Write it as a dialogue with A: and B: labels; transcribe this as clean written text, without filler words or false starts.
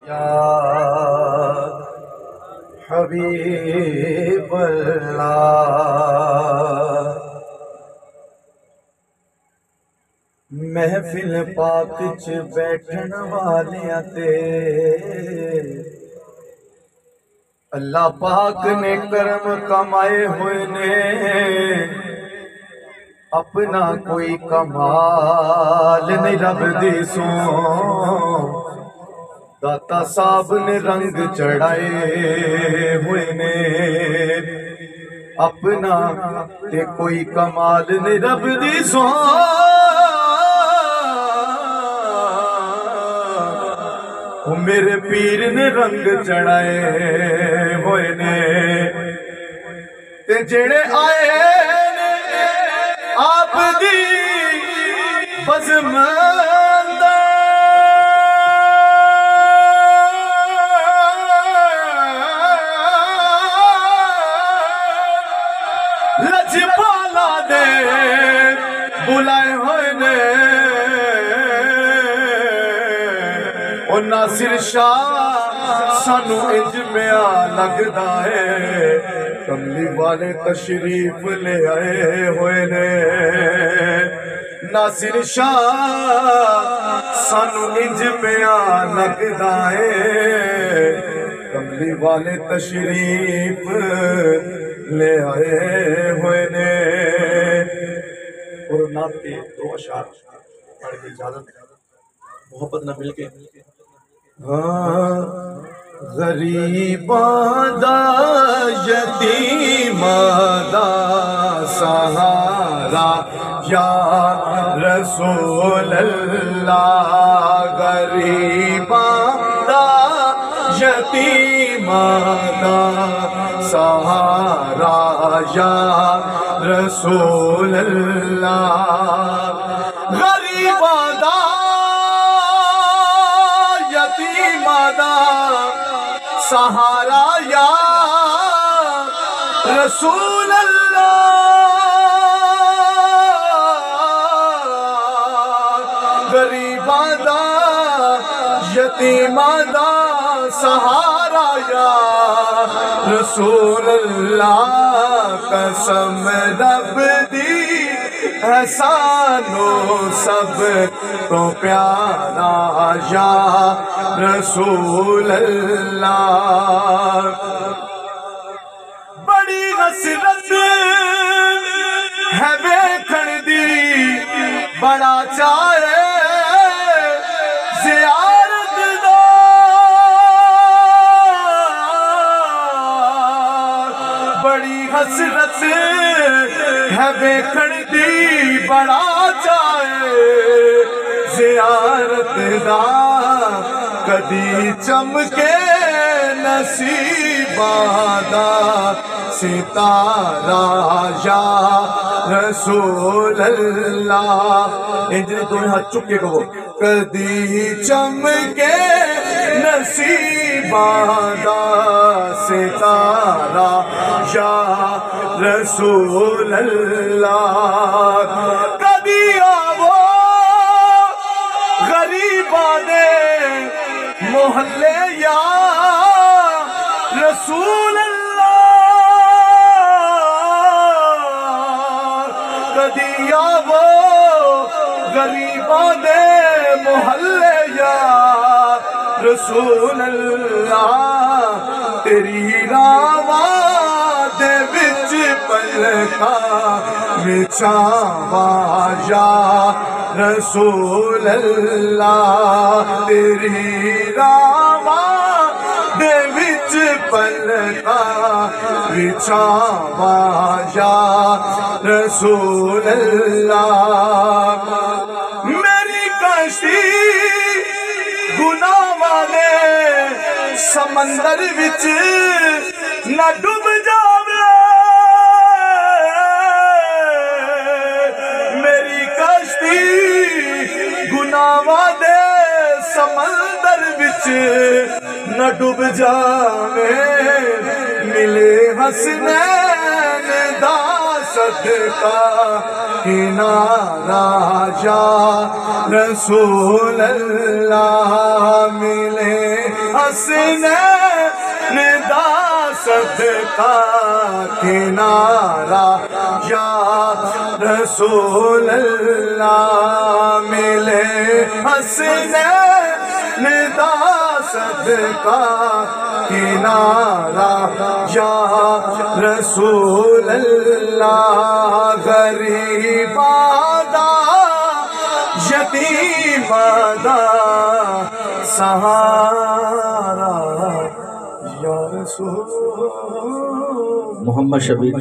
A: یا حبیب اللہ محفل پاک چ بیٹھن والیاں تے اللہ پاک نے کرم کمائے ہوئے نے اپنا کوئی کمال نہیں رب دی سوں داتا صاحب نے رنگ چڑھائے ہوئے نے اپنا تے کوئی کمال نہیں رب دی سوں میرے پیر نے رنگ چڑھائے ہوئے نے تے جڑے آئے آپ دی بزم لجپالا دے بلائے ہوئے نے او ناصر شاہ سانو انج پیا لگدا ہے کملی والے تشریف لے آئے ہوئے نے ناصر شاہ سانو انج پیا لگدا ہے کملی والے تشریف لے آئے ہوئے نے اور نعت کے دو اشعار پڑھ کے اجازت محبت نہ مل کے غریباں دا یتیماں دا سہارا یا رسول اللہ غریباں دا یتیماں دا سہارا یا رسول اللہ غریباں دا سہارا یا رسول اللہ غریباں دا یتیماں دا سہارا یا رسول اللہ قسم رب دی احسانو سب تو پیارا یا رسول اللہ بڑی حسرت ہے ویکھن دی بڑا چاہے زیارت دا بڑی حسرت ہے ویکھن دی بڑا چاہے زیارت دا کدی چمکے نصیباں دا ستارہ یا رسول اللہ انجل دونوں ہاتھ چکے کہو کدی چمکے نصیباں دا ستارہ یا رسول اللہ کدی آو غریباں دے محلے یا رسول اللہ کدی آو غریباں دے محلے یا رسول اللہ تیری راواں دے وچ پلکاں وچھاواں یا رسول اللہ تیری راواں دے وچ پلکاں وچھاواں یا رسول اللہ میری کشتی گناہاں دے سمندر وچ نہ ڈوب جاوے میری کشتی گناہاں دے سمندر وچ نہ ڈوب جاوے ملے حسنین دا صدقہ کنارہ یا رسول اللہ ملے حسنین دا صدقہ کنارہ یا رسول اللہ ملے حسنین دا صدقہ کنارہ یا رسول اللہ غریب آدھا یتیم آدھا سہارا یا رسول
B: محمد شبیر